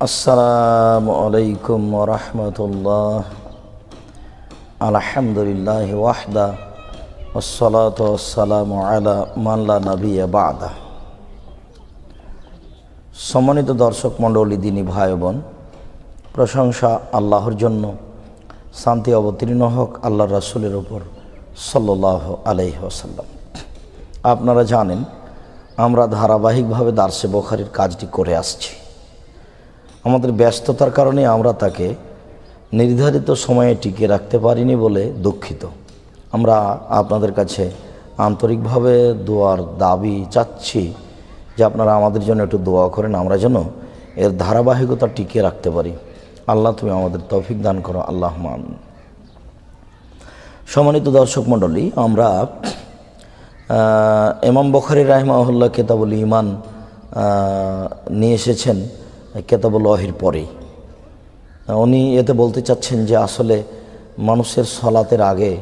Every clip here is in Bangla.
আসসালামু আলাইকুম ওয়া রাহমাতুল্লাহ। আলহামদুলিল্লাহি ওয়াহদা ওয়াসসালাতু ওয়াসসালামু আলা মান লা নাবিয়্যা বা'দা। সম্মানিত দর্শক মণ্ডলী, দিনী ভাই বোন, প্রশংসা আল্লাহর জন্য, শান্তি অবতীর্ণ হোক আল্লাহর রাসূলের উপর সাল্লাল্লাহু আলাইহি ওয়াসাল্লাম। আপনারা জানেন আমরা ধারাবাহিকভাবে দারসে বুখারীর কাজটি করে আসছি। আমাদের ব্যস্ততার কারণে আমরা তাকে নির্ধারিত সময়ে টিকিয়ে রাখতে পারিনি বলে দুঃখিত। আমরা আপনাদের কাছে আন্তরিকভাবে দোয়ার দাবি চাচ্ছি যে আপনারা আমাদের জন্য একটু দোয়া করেন, আমরা যেন এর ধারাবাহিকতা টিকিয়ে রাখতে পারি। আল্লাহ তুমি আমাদের তৌফিক দান করো, আল্লাহুম্মা আমিন। সম্মানিত দর্শক মণ্ডলী, আমরা ইমাম বুখারী রাহিমাহুল্লাহ কিতাবুল ঈমান নিয়ে এসেছেন কিতাবুল ওয়াহির পরেই। উনি এতে বলতে চাচ্ছেন যে আসলে মানুষের সলাতের আগে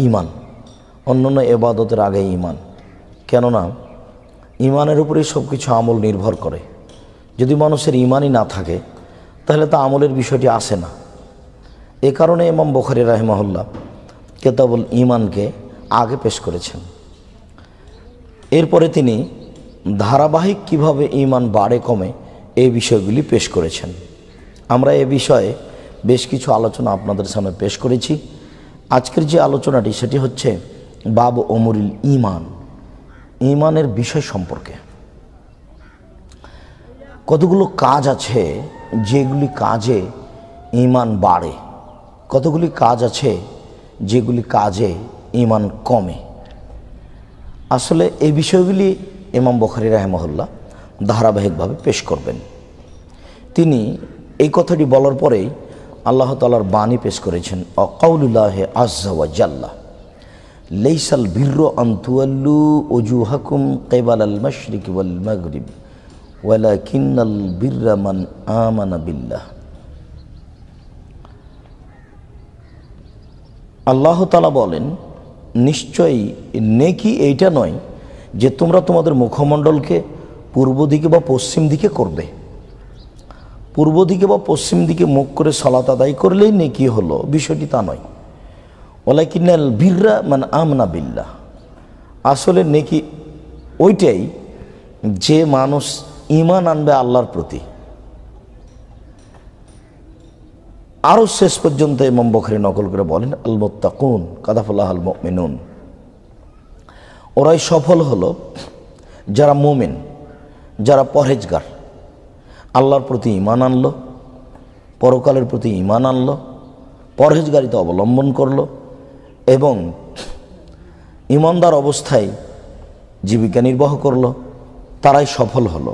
ঈমান, অন্যান্য ইবাদতের আগে ঈমান। কেননা ঈমানের উপরেই সব কিছু আমল নির্ভর করে। যদি মানুষের ঈমানই না থাকে তাহলে তা আমলের বিষয়টি আসে না। এ কারণে ইমাম বুখারী রাহিমাহুল্লাহ কিতাবুল ঈমানকে আগে পেশ করেছেন। এরপরে তিনি ধারাবাহিক কিভাবে ঈমান বাড়ে কমে এই বিষয়গুলি পেশ করেছেন। আমরা এ বিষয়ে বেশ কিছু আলোচনা আপনাদের সামনে পেশ করেছি। আজকের যে আলোচনাটি সেটি হচ্ছে বাব ওমরিল ঈমান, ঈমানের বিষয় সম্পর্কে। কতগুলো কাজ আছে যেগুলি কাজে ঈমান বাড়ে, কতগুলি কাজ আছে যেগুলি কাজে ঈমান কমে। আসলে এই বিষয়গুলি ইমাম বুখারী রাহিমাহুল্লাহ ধারাবাহিকভাবে পেশ করবেন। তিনি এই কথাটি বলার পরেই আল্লাহ তাআলার বাণী পেশ করেছেন, অকাউলুল্লাহি আযজা ওয়া জাল্লা লাইসাল বিররু আন তুওয়াল্লু উজুহাকুম কিবালাল মাশরিকি ওয়াল মাগরিব ওয়ালাকিন্নাল বিররা মান আমানা বিল্লাহ। আল্লাহ তাআলা বলেন, নিশ্চয়ই নেকি এইটা নয় যে তোমরা তোমাদের মুখমণ্ডলকে পূর্ব দিকে বা পশ্চিম দিকে করবে। পূর্ব দিকে বা পশ্চিম দিকে মুখ করে সালাত আদায় করলেই নেকি হলো, বিষয়টি তা নয়। ওয়ালাকিন্নাল বিররা মান আমানা বিল্লাহ। আসলে নেকি ওইটাই যে মানুষ ঈমান আনবে আল্লাহর প্রতি। আরও শেষ পর্যন্ত ইমাম বুখারী নকল করে বলেন, আল মুত্তাকুন কাদাফাল্লাহুল মুমিনুন। ওরাই সফল হলো যারা মুমিন, যারা পরহেজগার, আল্লাহর প্রতি ঈমান আনলো, পরকালের প্রতি ঈমান আনলো, পরহেজগারিতা অবলম্বন করলো এবং ঈমানদার অবস্থায় জীবিকা নির্বাহ করলো, তারাই সফল হলো।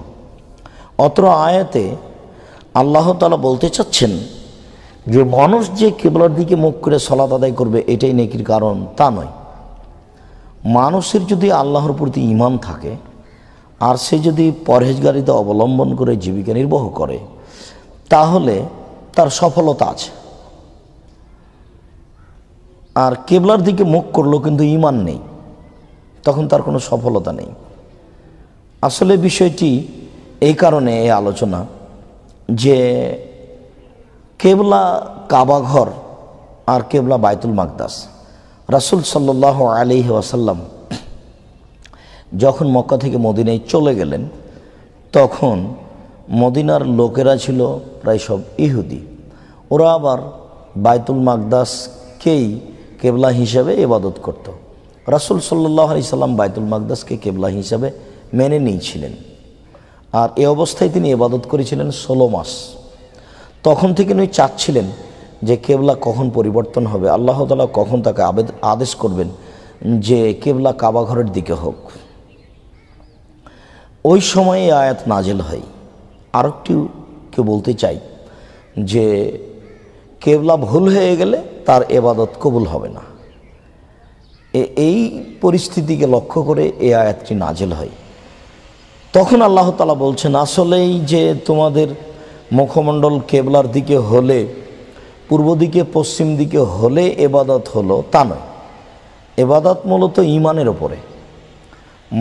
অত্র আয়াতে আল্লাহ তাআলা বলতে চাচ্ছেন যে মানুষ যে কিবলার দিকে মুখ করে সালাত আদায় করবে এটাই নেকির কারণ, তা নয়। মানুষের যদি আল্লাহর প্রতি ঈমান থাকে আর সে যদি পরহেজগারিতা অবলম্বন করে জীবিকা নির্বাহ করে তাহলে তার সফলতা আছে। আর কিবলার দিকে মুখ করলো কিন্তু ঈমান নেই, তখন তার কোনো সফলতা নেই। আসলে বিষয়টি এই কারণে এই আলোচনা যে কেবলা কাবাঘর আর কেবলা বাইতুল মাকদাস। রাসূল সাল্লাল্লাহু আলাইহি ওয়াসাল্লাম যখন মক্কা থেকে মদিনায় চলে গেলেন তখন মদিনার লোকেরা ছিল প্রায় সব ইহুদি। ওরা আবার বাইতুল মাকদাসকেই কেবলা হিসাবে ইবাদত করত। রাসূল সাল্লাল্লাহু আলাইহি সাল্লাম বাইতুল মাকদাসকে কেবলা হিসাবে মেনে নিয়েছিলেন আর এই অবস্থায় তিনি ইবাদত করেছিলেন 16 মাস। তখন থেকে উনি চাচ্ছিলেন যে কেবলা কখন পরিবর্তন হবে, আল্লাহ তাআলা কখন তাকে আদেশ করবেন যে কেবলা কাবা ঘরের দিকে হোক। ওই সময়ে আয়াত নাজিল হয়। আরেকটি কেউ বলতে চাই যে কেবলা ভুল হয়ে গেলে তার ইবাদত কবুল হবে না। এই পরিস্থিতিকে লক্ষ্য করে এই আয়াতটি নাজিল হয়। তখন আল্লাহ তাআলা বলছেন, আসলেই যে তোমাদের মুখমণ্ডল কেবলার দিকে হলে, পূর্ব দিকে পশ্চিম দিকে হলে ইবাদত হলো তা নয়। ইবাদত মূলত ঈমানের ওপরে।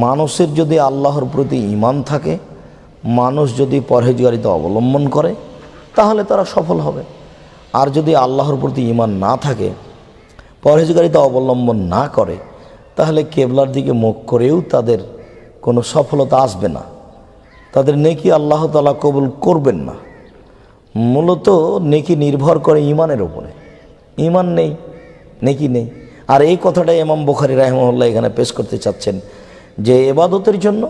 মানুষের যদি আল্লাহর প্রতি ঈমান থাকে মানুষ যদি পরহেজগারিতা অবলম্বন করে তাহলে তারা সফল হবে। আর যদি আল্লাহর প্রতি ঈমান না থাকে, পরহেজগারিতা অবলম্বন না করে, তাহলে কেবলার দিকে মুখ করেও তাদের কোনো সফলতা আসবে না, তাদের নেকি আল্লাহ তাআলা কবুল করবেন না। মূলত নেকি নির্ভর করে ঈমানের উপরে। ঈমান নেই, নেকি নেই। আর এই কথাটাই ইমাম বুখারী রাহিমাহুল্লাহ এখানে পেশ করতে চাচ্ছেন যে ইবাদতের জন্য,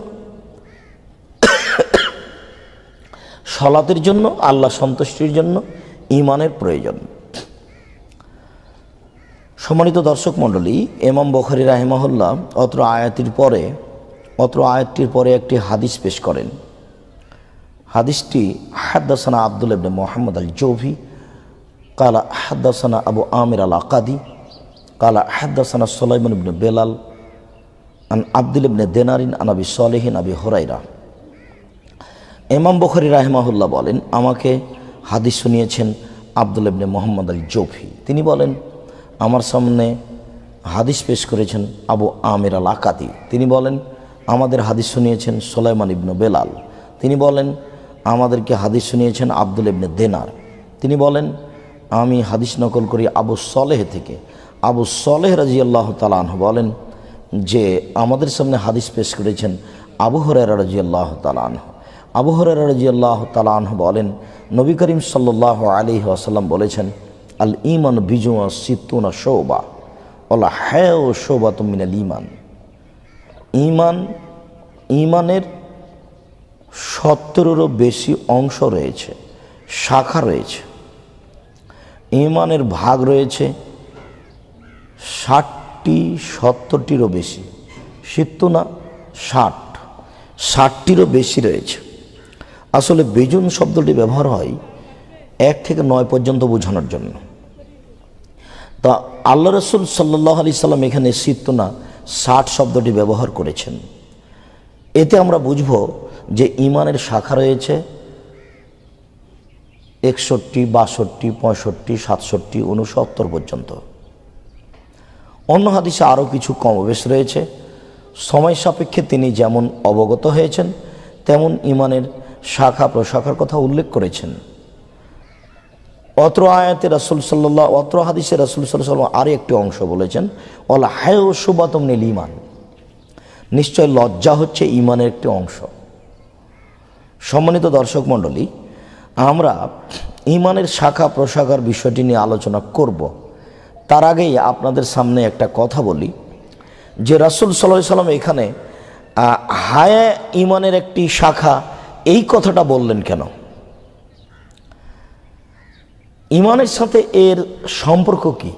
সালাতের জন্য, আল্লাহ সন্তুষ্টির জন্য ঈমানের প্রয়োজন। সম্মানিত দর্শক মণ্ডলী, ইমাম বুখারী রাহিমাহুল্লাহ অত্র আয়াতটির পরে একটি হাদিস পেশ করেন। হাদিসটি হাদ্দাসানা আব্দুল ইবনে মুহাম্মদ আল জৌফি কালা হাদ্দাসানা আবু আমির আল আকাদি কালা হাদ্দাসানা সুলাইমান ইবনে বেলাল আন আব্দুল ইবনে দিনারিন আন আবি সালেহিন আবি হুরায়রা। ইমাম বুখারী রাহিমাহুল্লাহ বলেন, আমাকে হাদিস শুনিয়েছেন আব্দুল ইবনে মুহাম্মদ আল জৌফি। তিনি বলেন, আমার সামনে হাদিস পেশ করেছেন আবু আমির আল আকাদি। তিনি বলেন, আমাদের হাদিস শুনিয়েছেন সুলাইমান ইবনে বেলাল। তিনি বলেন, আমাদেরকে হাদিস শুনিয়েছেন আব্দুল ইবনে দিনার। তিনি বলেন, আমি হাদিস নকল করি আবু সালেহ থেকে। আবু সালেহ রাদিয়াল্লাহু তাআলা আনহু বলেন যে আমাদের সামনে হাদিস পেশ করেছেন আবু হুরায়রা রাদিয়াল্লাহু তাআলা আনহু। আবু হুরায়রা রাদিয়াল্লাহু তাআলা আনহু বলেন, নবী করিম সাল্লাল্লাহু আলাইহি ওয়াসাল্লাম বলেছেন, আল ঈমান বিজুয়া সিত্তুনা শুবা ওয়ালা হায়াউ শুবাতুম মিনাল ঈমান। ঈমানের 70-এরও বেশি অংশ রয়েছে, শাখা রয়েছে। ঈমানের ভাগ রয়েছে 60টি, 70টিরও বেশি। সিত্তুনা 60টিরও বেশি রয়েছে। আসলে বিজুন শব্দটি ব্যবহার হয় 1 থেকে 9 পর্যন্ত বোঝানোর জন্য। তা আল্লাহ রাসূল সাল্লাল্লাহু আলাইহি সাল্লাম এখানে সিত্তুনা 60 শব্দটি ব্যবহার করেছেন। এতে আমরা বুঝব যে ঈমানের শাখা রয়েছে 61, 62, 65, 67, 69 পর্যন্ত। অন্য হাদিসে আরও কিছু কমবেশ রয়েছে। সময় সাপেক্ষে তিনি যেমন অবগত হয়েছেন তেমন ঈমানের শাখা প্রশাখার কথা উল্লেখ করেছেন। অত্র হাদিসে রাসূল সাল্লাল্লাহু আলাইহি ওয়াসাল্লাম আরও একটি অংশ বলেছেন, ওয়াল হায়াউ শুবাতুম মিনাল ঈমান। নিশ্চয় লজ্জা হচ্ছে ঈমানের একটি অংশ। সম্মানিত দর্শক মণ্ডলী, আমরা ঈমানের শাখা প্রশাখার বিষয়টি নিয়ে আলোচনা করব। তার আগেই আপনাদের সামনে একটা কথা বলি যে রাসূল সাল্লাল্লাহু আলাইহি ওয়াসাল্লাম এখানে হায়া ঈমানের একটি শাখা, এই কথাটা বললেন কেন? ঈমানের সাথে এর সম্পর্ক কি?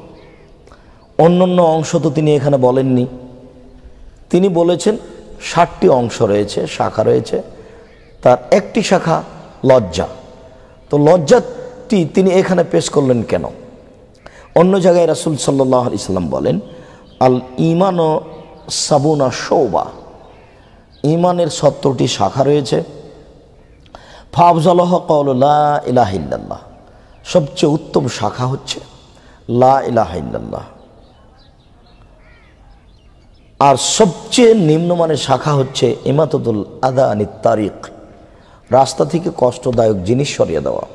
অন্যান্য অংশ তো তিনি এখানে বলেননি। তিনি বলেছেন 60টি অংশ রয়েছে, শাখা রয়েছে, তার একটি শাখা লজ্জা। তো লজ্জাটি তিনি এখানে পেশ করলেন কেন? অন্য জায়গায় রাসূল সাল্লাল্লাহু আলাইহি সাল্লাম বলেন, আল ঈমানু সাবুনা শুবা। ঈমানের 70টি শাখা রয়েছে। ফাফজালুহা ক্বাউলু লা ইলাহা ইল্লাল্লাহ। সবচেয়ে উত্তম শাখা হচ্ছে লা ইলাহা ইল্লাল্লাহ। আর সবচেয়ে নিম্নমানের শাখা হচ্ছে ইমাতাতুল আযা আনিত তারিক, রাস্তা থেকে কষ্টদায়ক জিনিস সরিয়ে দেওয়া।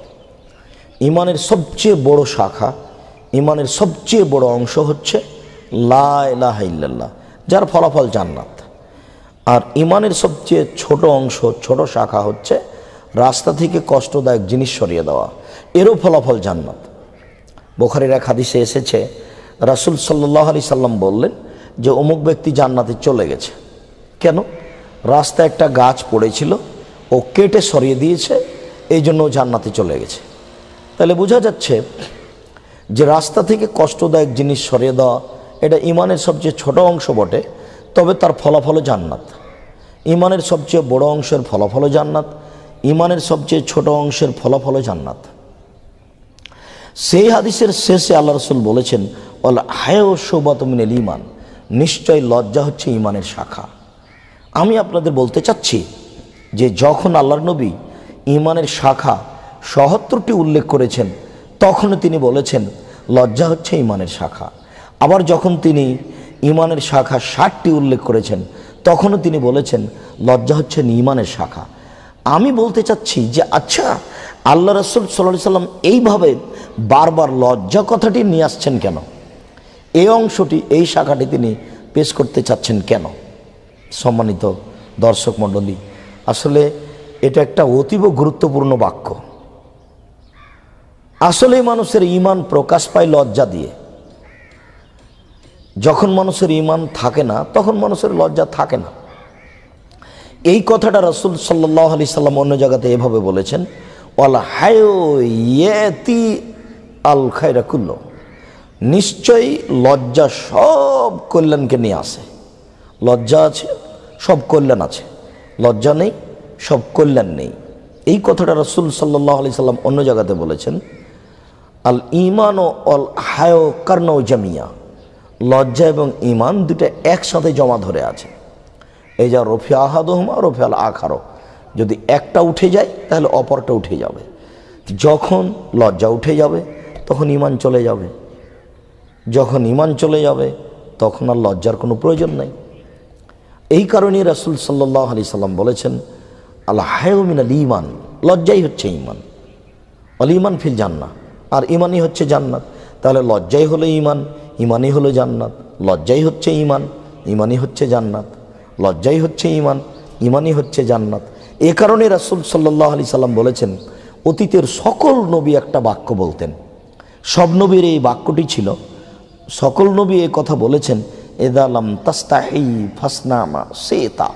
ঈমানের সবচেয়ে বড় শাখা, ঈমানের সবচেয়ে বড় অংশ হচ্ছে লা ইলাহা ইল্লাল্লাহ, যার ফলাফল জান্নাত। আর ঈমানের সবচেয়ে ছোট অংশ, ছোট শাখা হচ্ছে রাস্তা থেকে কষ্টদায়ক জিনিস সরিয়ে দেওয়া, এরও ফলাফল জান্নাত। বুখারীর এক হাদিসে এসেছে, রাসূল সাল্লাল্লাহু আলাইহি সাল্লাম বললেন যে অমুক ব্যক্তি জান্নাতে চলে গেছে। কেন? রাস্তায় একটা গাছ পড়েছিল, ও কেটে সরিয়ে দিয়েছে, এই জন্য জান্নাতে চলে গেছে। তাহলে বোঝা যাচ্ছে যে রাস্তা থেকে কষ্টদায়ক জিনিস সরিয়ে দেওয়া এটা ঈমানের সবচেয়ে ছোট অংশ বটে, তবে তার ফলাফলও জান্নাত। ঈমানের সবচেয়ে বড় অংশের ফলাফলও জান্নাত, ঈমানের সবচেয়ে ছোট অংশের ফলাফলও জান্নাত। সেই হাদিসের শেষে আল্লাহ রাসূল বলেছেন, ওয়াল হায়াউ শুবাতুম মিনাল ঈমান। নিশ্চয় লজ্জা হচ্ছে ঈমানের শাখা। আমি আপনাদের বলতে চাচ্ছি যে যখন আল্লাহর নবী ঈমানের শাখা ৭৭টি উল্লেখ করেছেন, তখন তিনি বলেছেন লজ্জা হচ্ছে ঈমানের শাখা। আবার যখন তিনি ঈমানের শাখা ৬০টি উল্লেখ করেছেন, তখনও তিনি বলেছেন লজ্জা হচ্ছে ঈমানের শাখা। আমি বলতে চাচ্ছি যে আচ্ছা, আল্লাহ রাসূল সাল্লাল্লাহু আলাইহি সাল্লাম এইভাবে বারবার লজ্জা কথাটি নিয়ে আসছেন কেন? এই অংশটি, এই শাখাটি তিনি পেশ করতে চাচ্ছেন কেন? সম্মানিত দর্শক মণ্ডলী, আসলে এটা একটা অতীব গুরুত্বপূর্ণ বাক্য। আসলে মানুষের ঈমান প্রকাশ পায় লজ্জা দিয়ে। যখন মানুষের ঈমান থাকে না, তখন মানুষের লজ্জা থাকে না। এই কথাটা রাসূল সাল্লাল্লাহু আলাইহি সাল্লাম অন্য জায়গাতে এভাবে বলেছেন, ওয়াল হায়ু ইয়াতি আল খায়রা কুল্লু, নিশ্চয়ই লজ্জা সব কল্যাণকে নিয়ে আসে। লজ্জা আছে, সব কল্যাণ আছে। লজ্জা নেই, সব কল্যাণ নেই। এই কথাটা রাসূল সাল্লাল্লাহু আলাইহি সাল্লাম অন্য জায়গাতে বলেছেন, আল ঈমান ও আল হায়া কারনাউ জামিয়া, লজ্জা এবং ঈমান দুটো একসাথে জমা ধরে আছে। এই যা রফি আহাদুহুমা রফি আল আখারো, যদি একটা উঠে যায় তাহলে অপরটা উঠে যাবে। যখন লজ্জা উঠে যাবে তখন ঈমান চলে যাবে। যখন ঈমান চলে যাবে তখন আর লজ্জার কোনো প্রয়োজন নাই। এই কারণেই রাসূল সাল্লাল্লাহু আলাইহি সাল্লাম বলেছেন, আল হায়া মিনাল ঈমান, লজ্জাই হচ্ছে ঈমান। আল ঈমান ফিল জান্নাহ, আর ঈমানই হচ্ছে জান্নাত। তাহলে লজ্জাই হলো ঈমান, ঈমানই হলো জান্নাত। লজ্জাই হচ্ছে ঈমান, ঈমানই হচ্ছে জান্নাত। লজ্জাই হচ্ছে ঈমান, ঈমানই হচ্ছে জান্নাত। এ কারণে রাসূল সাল্লাল্লাহু আলাইহি সাল্লাম বলেছেন, অতীতের সকল নবী একটা বাক্য বলতেন। সব নবীর এই বাক্যটি ছিল, সকল নবী এই কথা বলেছেন, ইযা লাম তাস্তাহি ফাসনা মা শিতা,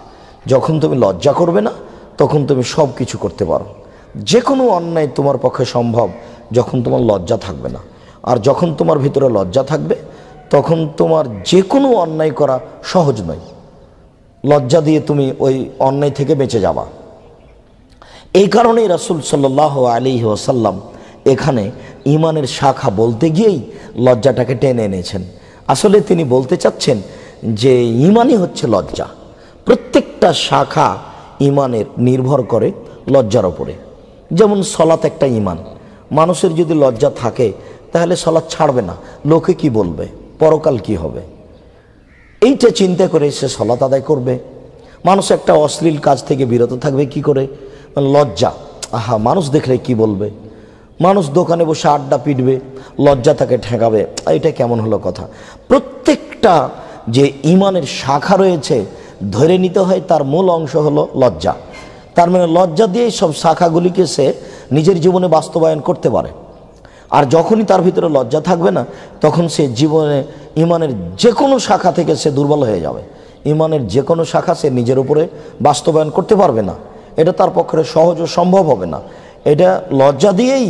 যখন তুমি লজ্জা করবে না তখন তুমি সব কিছু করতে পারো। যে কোনো অন্যায় তোমার পক্ষে সম্ভব যখন তোমার লজ্জা থাকবে না। আর যখন তোমার ভিতরে লজ্জা থাকবে তখন তোমার যে কোনো অন্যায় করা সহজ নয়। লজ্জা দিয়ে তুমি ওই অন্যায় থেকে বেঁচে যাবা। এই কারণেই রাসূল সাল্লাল্লাহু আলাইহি ওয়াসাল্লাম এখানে ঈমানের শাখা বলতে গিয়েই লজ্জাটাকে টেনে এনেছেন। আসলে তিনি বলতে চাচ্ছেন যে ঈমানই হচ্ছে লজ্জা। প্রত্যেকটা শাখা ঈমানের নির্ভর করে লজ্জার ওপরে। যেমন সলাত একটা ঈমান। মানুষের যদি লজ্জা থাকে তাহলে সলাত ছাড়বে না, লোকে কি বলবে, পরকাল কি হবে, এইটা চিন্তা করে সে সলাত আদায় করবে। মানুষ একটা অশ্লীল কাজ থেকে বিরত থাকবে কি করে? লজ্জা, আহা মানুষ দেখলে কি বলবে। মানুষ দোকানে বসে আড্ডা পিটবে, লজ্জা তাকে ঠেকাবে, এটা কেমন হলো কথা। প্রত্যেকটা যে ঈমানের শাখা রয়েছে ধরে নিতে হয় তার মূল অংশ হলো লজ্জা। তার মানে লজ্জা দিয়েই সব শাখাগুলিকে সে নিজের জীবনে বাস্তবায়ন করতে পারে। আর যখনই তার ভিতরে লজ্জা থাকবে না তখন সে জীবনে ঈমানের যে কোনো শাখা থেকে সে দুর্বল হয়ে যাবে। ঈমানের যে কোনো শাখা সে নিজের উপরে বাস্তবায়ন করতে পারবে না। এটা তার পক্ষে সহজ ও সম্ভব হবে না। এটা লজ্জা দিয়েই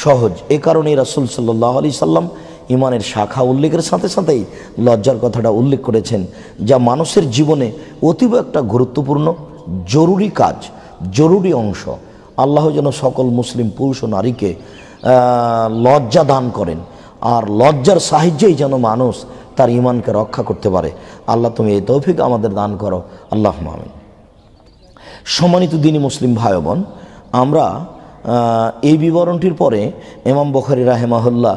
সহজ। এ কারণেই রাসূল সাল্লাল্লাহু আলাইহি সাল্লাম ঈমানের শাখা উল্লেখের সাথে সাথেই লজ্জার কথাটা উল্লেখ করেছেন, যা মানুষের জীবনে অতীব একটা গুরুত্বপূর্ণ জরুরি কাজ, জরুরি অংশ। আল্লাহ যেন সকল মুসলিম পুরুষ ও নারীকে লজ্জা দান করেন, আর লজ্জার সাহায্যেই যেন মানুষ তার ঈমানকে রক্ষা করতে পারে। আল্লাহ তুমি এই তৌফিক আমাদের দান করো, আল্লাহুম্মা আমিন। সম্মানিত দ্বীনী মুসলিম ভাই বোন, আমরা এই বিবরণটির পরে ইমাম বুখারী রাহিমাহুল্লাহ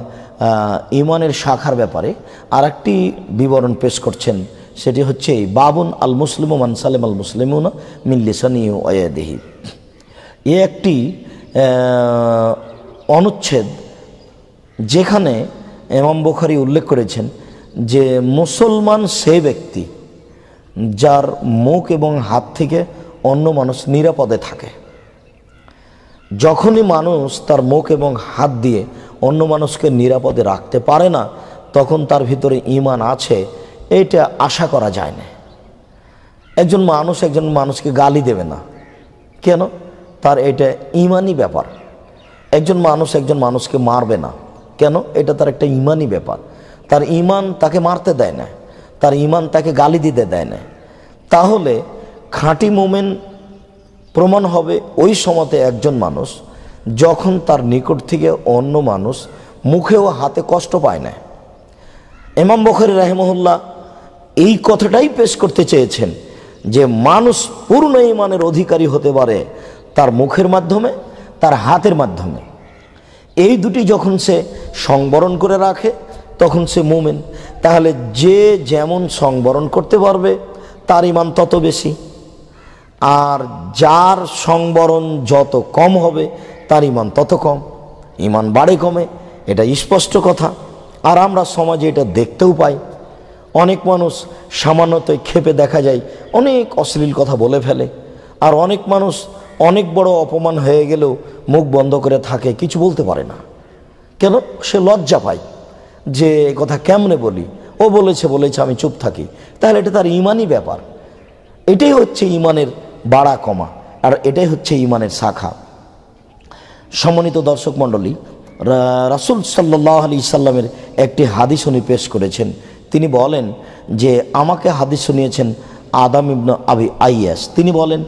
ঈমানের শাখার ব্যাপারে আরেকটি বিবরণ পেশ করছেন। সেটি হচ্ছে বাবুন আল মুসলিমু মান সালিম আল মুসলিমুনা মিন লিসানিহি ওয়া ইয়াদিহি। এ একটি অনুচ্ছেদ যেখানে ইমাম বুখারী উল্লেখ করেছেন যে মুসলমান সে ব্যক্তি যার মুখ এবং হাত থেকে অন্য মানুষ নিরাপদে থাকে। যখনই মানুষ তার মুখ এবং হাত দিয়ে অন্য মানুষকে নিরাপদে রাখতে পারে না তখন তার ভিতরে ঈমান আছে, এইটা আশা করা যায় না। একজন মানুষকে গালি দেবে না, কেন? তার এটা ঈমানি ব্যাপার। একজন মানুষকে মারবে না, কেন? এটা তার একটা ঈমানি ব্যাপার। তার ঈমান তাকে মারতে দেয় না, তার ঈমান তাকে গালি দিতে দেয় না। তাহলে খাঁটি মুমিন প্রমাণ হবে ওই সময়তে একজন মানুষ যখন তার নিকট থেকে অন্য মানুষ মুখে ও হাতে কষ্ট পায় না। ইমাম বুখারী রাহিমাহুল্লাহ এই কথাটাই পেশ করতে চেয়েছেন যে মানুষ পূর্ণ ঈমানের অধিকারী হতে পারে তার মুখের মাধ্যমে, তার হাতের মাধ্যমে। এই দুটি যখন সে সংবরণ করে রাখে তখন সে মুমিন। তাহলে যে যেমন সংবরণ করতে পারবে তার ঈমান তত বেশি। আর যার সংবরণ যত কম হবে তার ইমান তত কম, ইমান বাড়ে কমে, এটা স্পষ্ট কথা। আর আমরা সমাজে এটা দেখতেও পাই, অনেক মানুষ সামান্যতই ক্ষেপে দেখা যায় অনেক অশ্লীল কথা বলে ফেলে, আর অনেক মানুষ অনেক বড় অপমান হয়ে গেলেও মুখ বন্ধ করে থাকে, কিছু বলতে পারে না। কেন? সে লজ্জা পায় যে এ কথা কেমনে বলি, ও বলেছে আমি চুপ থাকি। তাহলে এটা তার ইমানই ব্যাপার। এটাই হচ্ছে ইমানের বাড়া কমা, আর এটাই হচ্ছে ইমানের শাখা। সম্মানিত দর্শক মণ্ডলী, রাসূল সাল্লাল্লাহু আলাইহি সাল্লামের একটি হাদিস উনি পেশ করেছেন। তিনি বলেন যে আমাকে হাদিস শুনিয়েছেন আদম ইবনে আবি আইয়াস। তিনি বলেন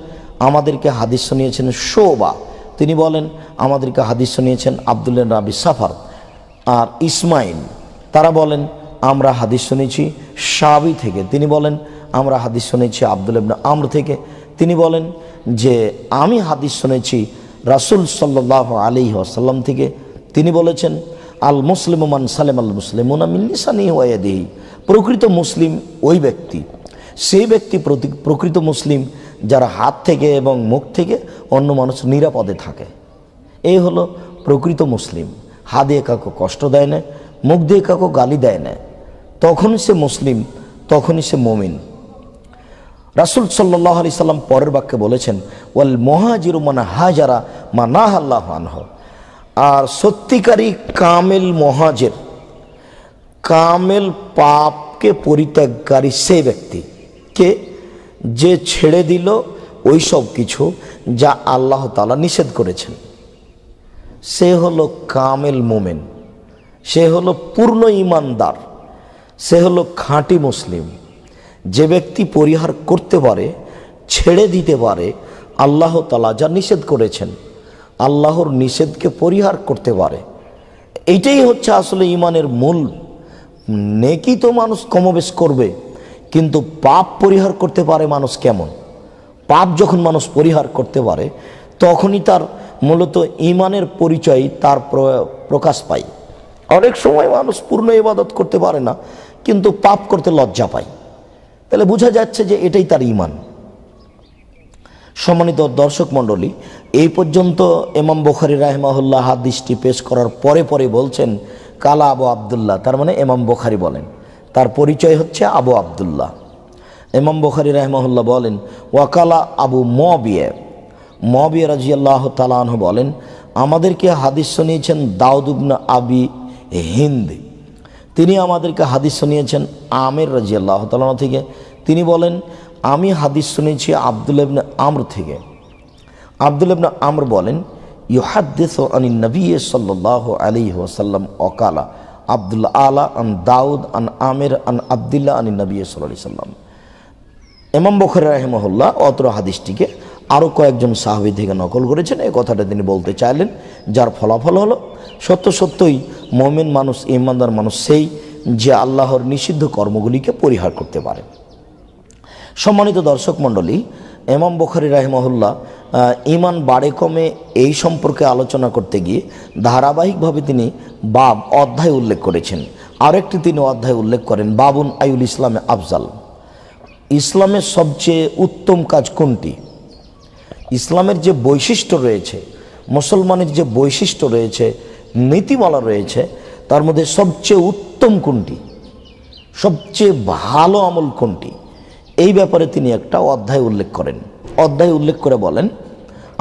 আমাদেরকে হাদিস শুনিয়েছেন শোবা। তিনি বলেন আমাদেরকে হাদিস শুনিয়েছেন আব্দুল্লাহ ইবনে আবি সাফার আর ইসমাইল। তারা বলেন আমরা হাদিস শুনেছি শাবি থেকে। তিনি বলেন আমরা হাদিস শুনেছি আব্দুল্লাহ ইবনে আমর থেকে। তিনি বলেন যে আমি হাদিস শুনেছি রাসূল সাল্লাল্লাহু আলাইহি ওয়াসাল্লাম থেকে। তিনি বলেছেন আল মুসলিমু মান সালেম আল মুসলিমুনা মিন লিসানিহি ওয়া ইয়াদিহি। প্রকৃত মুসলিম ওই ব্যক্তি, সেই ব্যক্তি প্রকৃত মুসলিম যারা হাত থেকে এবং মুখ থেকে অন্য মানুষ নিরাপদে থাকে। এই হলো প্রকৃত মুসলিম। হাত দিয়ে কাউকে কষ্ট দেয় না, মুখ দিয়ে কাউকে গালি দেয় না, তখনই সে মুসলিম, তখনই সে মুমিন। রাসূল সাল্লাল্লাহু আলাইহি সাল্লাম পরের বাক্যে বলেছেন ওয়াল মুহাজিরু মান হাজারা মা নাহাল্লাহু আনহু। আর সত্যিকারী কামেল মুহাজির, কামেল পাপকে পরিত্যাগকারী সেই ব্যক্তি কে যে ছেড়ে দিল ওই সব কিছু যা আল্লাহ তাআলা নিষেধ করেছেন। সে হলো কামেল মুমিন, সে হলো পূর্ণ ঈমানদার, সে হলো খাঁটি মুসলিম। যে ব্যক্তি পরিহার করতে পারে, ছেড়ে দিতে পারে আল্লাহ তাআলা যা নিষেধ করেছেন, আল্লাহর নিষেধকে পরিহার করতে পারে, এইটাই হচ্ছে আসলে ঈমানের মূল। নেকি তো মানুষ কমবেশ করবে, কিন্তু পাপ পরিহার করতে পারে মানুষ কেমন? পাপ যখন মানুষ পরিহার করতে পারে তখনই তার মূলত ঈমানের পরিচয় তার প্রকাশ পায়। অনেক সময় মানুষ পূর্ণ ইবাদত করতে পারে না, কিন্তু পাপ করতে লজ্জা পায়। তাহলে বোঝা যাচ্ছে যে এটাই তার ঈমান। সম্মানিত দর্শক মণ্ডলী, এই পর্যন্ত ইমাম বুখারী রাহিমাহুল্লাহ হাদিসটি পেশ করার পরে পরে বলছেন কালা আবু আবদুল্লাহ। তার মানে ইমাম বুখারী বলেন, তার পরিচয় হচ্ছে আবু আবদুল্লাহ। ইমাম বুখারী রাহিমাহুল্লাহ বলেন ওয়াকালা আবু মুআবিয়া রাদিয়াল্লাহু তাআলা আনহু বলেন আমাদেরকে হাদিস শুনিয়েছেন দাউদ ইবনে আবি হিন্দ। তিনি আমাদেরকে হাদিস শুনিয়েছেন আমির রাদিয়াল্লাহু তাআলা থেকে। তিনি বলেন আমি হাদিস শুনেছি আব্দুল্লাহ ইবনে আমর থেকে। আব্দুল্লাহ ইবনে আমর বলেন ইউহাদ্দিসু আনিন নবী সাল্লাল্লাহু আলাইহি ওয়াসাল্লাম ওয়াকালা আব্দুল্লাহ আলা আন দাউদ আন আমির আন আব্দুল্লাহ আনিন নবী সাল্লাল্লাহু আলাইহি ওয়াসাল্লাম। ইমাম বুখারী রাহিমাহুল্লাহ অত্র হাদিসটিকে আরও কয়েকজন সাহাবী থেকে নকল করেছেন। এই কথাটা তিনি বলতে চাইলেন, যার ফলাফল হলো সত্যই মুমিন মানুষ, ঈমানদার মানুষ সেই যে আল্লাহর নিষিদ্ধ কর্মগুলিকে পরিহার করতে পারে। সম্মানিত দর্শক মণ্ডলী, ইমাম বুখারী রাহিমাহুল্লাহ ঈমান বাড়ে কমে এই সম্পর্কে আলোচনা করতে গিয়ে ধারাবাহিকভাবে তিনি অধ্যায় উল্লেখ করেছেন। আরেকটি তিনি অধ্যায় উল্লেখ করেন বাবুন আইউল ইসলামে আফজাল। ইসলামের সবচেয়ে উত্তম কাজ কোনটি? ইসলামের যে বৈশিষ্ট্য রয়েছে, মুসলমানের যে বৈশিষ্ট্য রয়েছে, নীতিমালা রয়েছে, তার মধ্যে সবচেয়ে উত্তম কোনটি, সবচেয়ে ভালো আমল কোনটি, এই ব্যাপারে তিনি একটা অধ্যায় উল্লেখ করেন। অধ্যায় উল্লেখ করে বলেন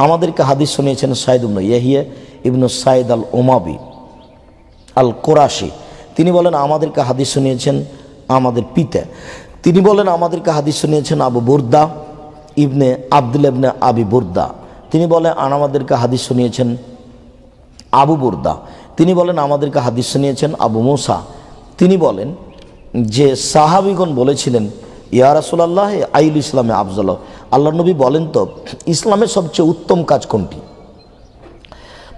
আমাদেরকে হাদিস শুনিয়েছেন সাইদ ইবনে ইয়াহিয়া ইবনে সাইদ আল উমাবি আল কুরাশি। তিনি বলেন আমাদেরকে হাদিস শুনিয়েছেন আমাদের পিতা। তিনি বলেন আমাদেরকে হাদিস শুনিয়েছেন আবু বুরদা ইবনে আব্দুল্লাহ ইবনে আবি বুরদা। তিনি বলেন আমাদেরকে হাদিস শুনিয়েছেন আবু বুরদা। তিনি বলেন আমাদেরকে হাদিস শুনিয়েছেন আবু মুসা। তিনি বলেন যে সাহাবীগণ বলেছিলেন ইয়া রাসূলুল্লাহ আইল ইসলামে আফজাল। আল্লাহ নবী বলেন তো ইসলামের সবচেয়ে উত্তম কাজ কোনটি?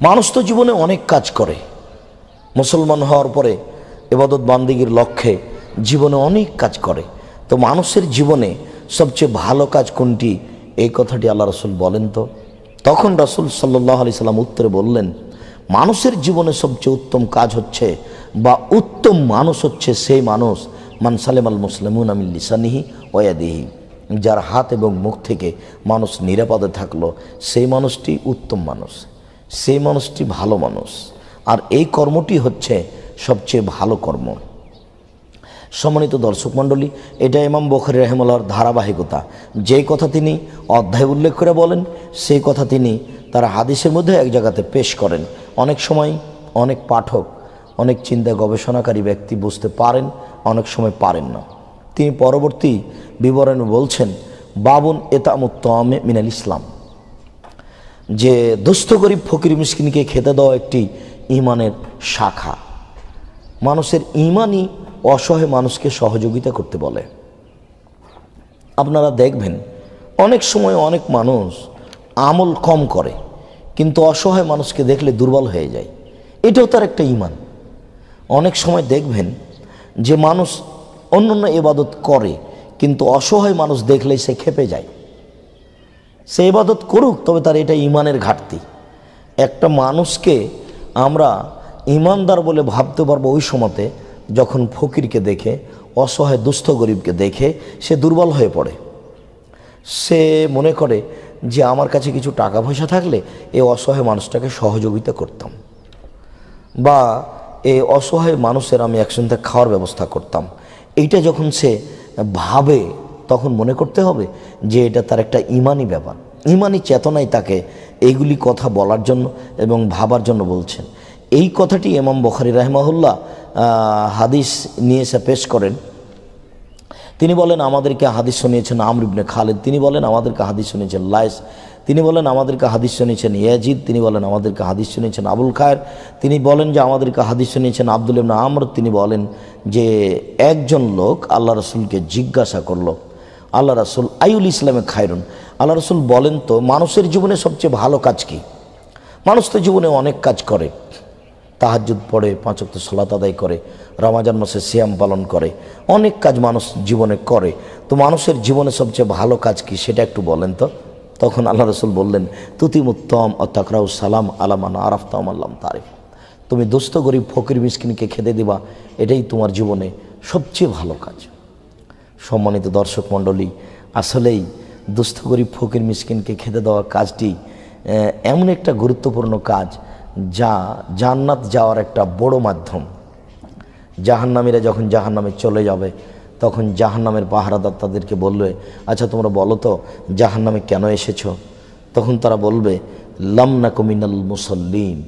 মানুষ তো জীবনে অনেক কাজ করে, মুসলমান হওয়ার পরে ইবাদত বান্দিগির লক্ষ্যে জীবনে অনেক কাজ করে। তো মানুষের জীবনে সবচেয়ে ভালো কাজ কোনটি, এই কথাটি আল্লাহ রাসূল বলেন তো। তখন রাসূল সাল্লাল্লাহু আলাইহি সাল্লাম উত্তরে বললেন মানুষের জীবনে সবচেয়ে উত্তম কাজ হচ্ছে বা উত্তম মানুষ হচ্ছে সেই মানুষ মান সালেমাল মুসলিমুনা মিন লিসানিহি ওয়া ইয়াদিহি, যার হাত এবং মুখ থেকে মানুষ নিরাপদে থাকলো, সেই মানুষটি উত্তম মানুষ, সেই মানুষটি ভালো মানুষ। আর এই কর্মটি হচ্ছে সবচেয়ে ভালো কর্ম। সম্মানিত দর্শক মণ্ডলী, এটা ইমাম বুখারী রাহিমাহুল্লাহর ধারাবাহিকতা। যেই কথা তিনি অধ্যায় উল্লেখ করে বলেন, সেই কথা তিনি তার হাদিসের মধ্যে এক জায়গাতে পেশ করেন। অনেক সময় অনেক পাঠক, অনেক চিন্তা গবেষণাকারী ব্যক্তি বুঝতে পারেন, অনেক সময় পারেন না। তিনি পরবর্তী বিবরণে বলছেন, বাবুন এতামুত্তমে মিনাল ইসলাম, যে দুস্থ গরিব ফকির মিসকিনকে খেতে দেওয়া একটি ঈমানের শাখা। মানুষের ঈমানই অসহায় মানুষকে সহযোগিতা করতে বলে। আপনারা দেখবেন অনেক সময় অনেক মানুষ আমল কম করে, কিন্তু অসহায় মানুষকে দেখলে দুর্বল হয়ে যায়, এটাও তার একটা ঈমান। অনেক সময় দেখবেন যে মানুষ অন্যান্য ইবাদত করে, কিন্তু অসহায় মানুষ দেখলেই সে ক্ষেপে যায়। সে ইবাদত করুক, তবে তার এটা ঈমানের ঘাটতি। একটা মানুষকে আমরা ঈমানদার বলে ভাবতে পারবো ওই সময়তে যখন ফকিরকে দেখে, অসহায় দুস্থ গরিবকে দেখে সে দুর্বল হয়ে পড়ে। সে মনে করে যে আমার কাছে কিছু টাকা পয়সা থাকলে এই অসহায় মানুষটাকে সহযোগিতা করতাম, বা এই অসহায় মানুষের আমি একসঙ্গে খাওয়ার ব্যবস্থা করতাম। এইটা যখন সে ভাবে, তখন মনে করতে হবে যে এটা তার একটা ঈমানি ব্যাপার, ঈমানি চেতনাই তাকে এইগুলি কথা বলার জন্য এবং ভাবার জন্য বলছেন। এই কথাটি ইমাম বুখারী রাহিমাহুল্লাহ হাদিস নিয়ে এসে পেশ করেন। তিনি বলেন, আমাদেরকে হাদিস শুনিয়েছেন আমর ইবনে খালিদ, তিনি বলেন আমাদেরকে হাদিস শুনিয়েছেন লাইস, তিনি বলেন আমাদেরকে হাদিস শুনিয়েছেন ইয়াজিদ, তিনি বলেন আমাদেরকে হাদিস শুনিয়েছেন আবুল খায়ের, তিনি বলেন যে আমাদেরকে হাদিস শুনিয়েছেন আব্দুল ইবনে আমর। তিনি বলেন যে একজন লোক আল্লাহ রসুলকে জিজ্ঞাসা করলো, আল্লাহ রসুল আইউল ইসলামে খায়রুন, আল্লাহ রসুল বলেন তো মানুষের জীবনে সবচেয়ে ভালো কাজ কি? মানুষ তো জীবনে অনেক কাজ করে, তাহাজ্জুদ পড়ে, 5 ওয়াক্ত সালাত আদায় করে, রমজান মাসে সিয়াম পালন করে, অনেক কাজ মানুষ জীবনে করে, তো মানুষের জীবনে সবচেয়ে ভালো কাজ কি সেটা একটু বলেন তো। তখন আল্লাহ রসুল বললেন, তুতিমুত্তম ও তাকরাউ সালাম আলামান আরাফতাম আল্লাম তারিফ, তুমি দুস্থ গরিব ফকির মিসকিনকে খেতে দিবা, এটাই তোমার জীবনে সবচেয়ে ভালো কাজ। সম্মানিত দর্শক মণ্ডলী, আসলেই দুস্থ গরিব ফকির মিসকিনকে খেতে দেওয়া কাজটি এমন একটা গুরুত্বপূর্ণ কাজ যা জান্নাত যাওয়ার একটা বড় মাধ্যম। জাহান্নামীরা যখন জাহান্নামে চলে যাবে, তখন জাহান্নামের পাহারাদার তাদেরকে বলবে, আচ্ছা তোমরা বলো তো জাহান্নামে কেন এসেছো? তখন তারা বলবে, লাম নাকু মিনাল মুসাল্লিন,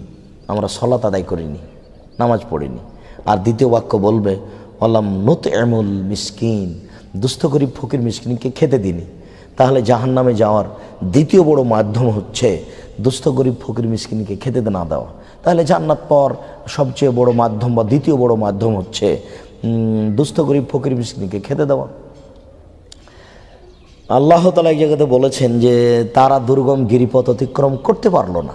আমরা সালাত আদায় করিনি, নামাজ পড়িনি। আর দ্বিতীয় বাক্য বলবে, ওয়ালাম নুতইমুল মিসকিন, দুস্থ গরিব ফকির মিসকিনকে খেতে দিনি। তাহলে জাহান্নামে যাওয়ার দ্বিতীয় বড় মাধ্যম হচ্ছে দুস্থ গরিব ফকির মিসকিনকে খেতে না দেওয়া। তাহলে জান্নাত পাওয়ার সবচেয়ে বড় মাধ্যম বা দ্বিতীয় বড় মাধ্যম হচ্ছে দুস্থ গরিব ফকির মিসকিনকে খেতে দেওয়া। আল্লাহ তাআলা এক জায়গাতে বলেছেন যে তারা দুর্গম গিরিপথ অতিক্রম করতে পারলো না।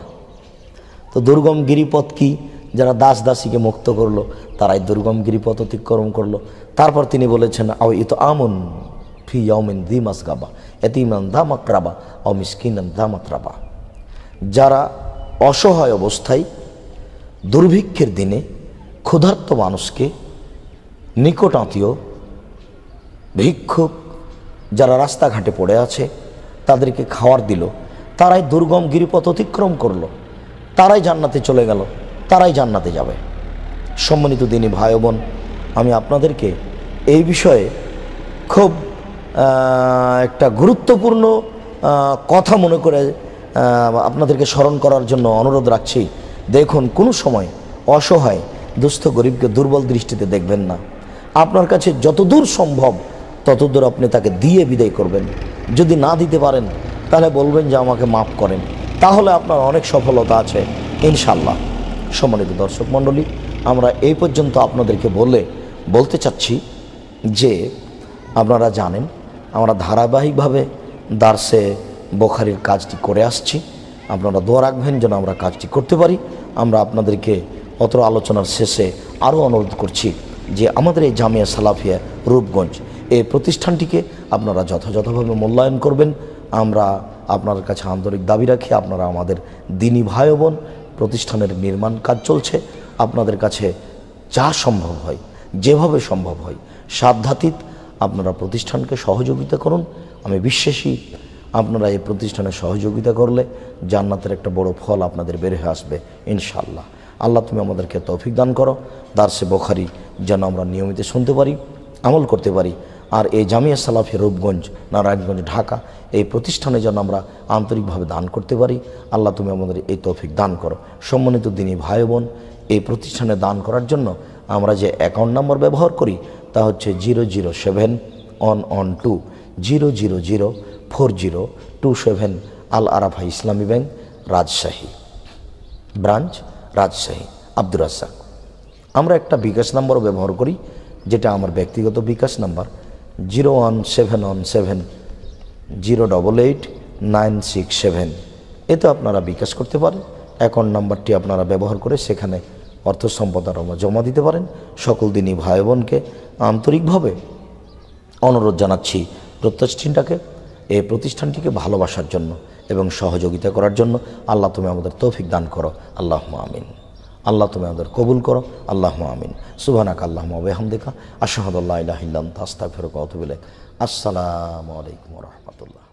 তো দুর্গম গিরিপথ কি? যারা দাস দাসীকে মুক্ত করলো তারাই দুর্গম গিরিপথ অতিক্রম করলো। তারপর তিনি বলেছেন, আও ইতো আমন ফি ইয়াউমিন যী মাসগাবা ইয়াতীমান যা মাকরাবা আও মিসকিনান যা মাতরাবা, যারা অসহায় অবস্থায় দুর্ভিক্ষের দিনে ক্ষুধার্ত মানুষকে, নিকট আত্মীয় ভিক্ষুক যারা রাস্তাঘাটে পড়ে আছে তাদেরকে খাওয়ার দিল, তারাই দুর্গম গিরিপথ অতিক্রম করলো, তারাই জান্নাতে চলে গেল, তারাই জান্নাতে যাবে। সম্মানিত দিনী ভাই বোন, আমি আপনাদেরকে এই বিষয়ে খুব একটা গুরুত্বপূর্ণ কথা মনে করে আপনাদেরকে স্মরণ করার জন্য অনুরোধ রাখছি। দেখুন, কোনো সময় অসহায় দুস্থ গরিবকে দুর্বল দৃষ্টিতে দেখবেন না। আপনার কাছে যতদূর সম্ভব ততদূর আপনি তাকে দিয়ে বিদায় করবেন। যদি না দিতে পারেন তাহলে বলবেন যে আমাকে মাফ করেন, তাহলে আপনার অনেক সফলতা আছে ইনশাল্লাহ। সম্মানিত দর্শক মণ্ডলী, আমরা এই পর্যন্ত আপনাদেরকে বলতে চাচ্ছি যে আপনারা জানেন আমরা ধারাবাহিকভাবে দার্সে বুখারীর কাজটি করে আসছি। আপনারা দোয়া রাখবেন যেন আমরা কাজটি করতে পারি। আমরা আপনাদেরকে অত আলোচনার শেষে আরও অনুরোধ করছি যে আমাদের এই জামিয়া সালাফিয়া রূপগঞ্জ এই প্রতিষ্ঠানটিকে আপনারা যথাযথভাবে মূল্যায়ন করবেন। আমরা আপনার কাছে আন্তরিক দাবি রাখি, আপনারা আমাদের দিনী ভাই বোন, প্রতিষ্ঠানের নির্মাণ কাজ চলছে, আপনাদের কাছে যা সম্ভব হয়, যেভাবে সম্ভব হয়, সাধ্যাতীত আপনারা প্রতিষ্ঠানকে সহযোগিতা করুন। আমি বিশ্বাসী আপনারা এই প্রতিষ্ঠানে সহযোগিতা করলে জান্নাতের একটা বড় ফল আপনাদের বের হয়ে আসবে ইনশাআল্লাহ। আল্লাহ তুমি আমাদেরকে তৌফিক দান করো, দারসে বুখারী যেন আমরা নিয়মিত শুনতে পারি, আমল করতে পারি। আর এই জামিয়া সালাফিয়া রূপগঞ্জ, নারায়ণগঞ্জ, ঢাকা এই প্রতিষ্ঠানে যেন আমরা আন্তরিকভাবে দান করতে পারি। আল্লাহ তুমি আমাদের এই তৌফিক দান করো। সম্মানিত দিনী ভাই বোন, এই প্রতিষ্ঠানে দান করার জন্য আমরা যে অ্যাকাউন্ট নাম্বার ব্যবহার করি তা হচ্ছে 0071120004027 আল আরাফা ইসলামী ব্যাংক, রাজশাহী ব্রাঞ্চ, রাজশাহী, আব্দুর রাজ্জাক। আমরা একটা বিকাশ নাম্বারও ব্যবহার করি, যেটা আমার ব্যক্তিগত বিকাশ নাম্বার 01717088967। এতে আপনারা বিকাশ করতে পারেন। অ্যাকাউন্ট নাম্বারটি আপনারা ব্যবহার করে সেখানে অর্থ সম্পদ জমা দিতে পারেন। সকল দিনই ভাই বোনকে আন্তরিকভাবে অনুরোধ জানাচ্ছি এই প্রতিষ্ঠানটিকে ভালোবাসার জন্য এবং সহযোগিতা করার জন্য। আল্লাহ তুমি আমাদের তৌফিক দান করো, আল্লাহুম্মা আমিন। আল্লাহ তুমি আমাদের কবুল করো, আল্লাহুম্মা আমিন। সুবহানাকা আল্লাহুম্মা ওয়া বিহামদিকা আশহাদু আল্লা ইলাহা ইল্লা আনতা আস্তাগফিরুকা ওয়া আতুবু ইলাইক। আসসালামু আলাইকুম ওয়া রাহমাতুল্লাহ।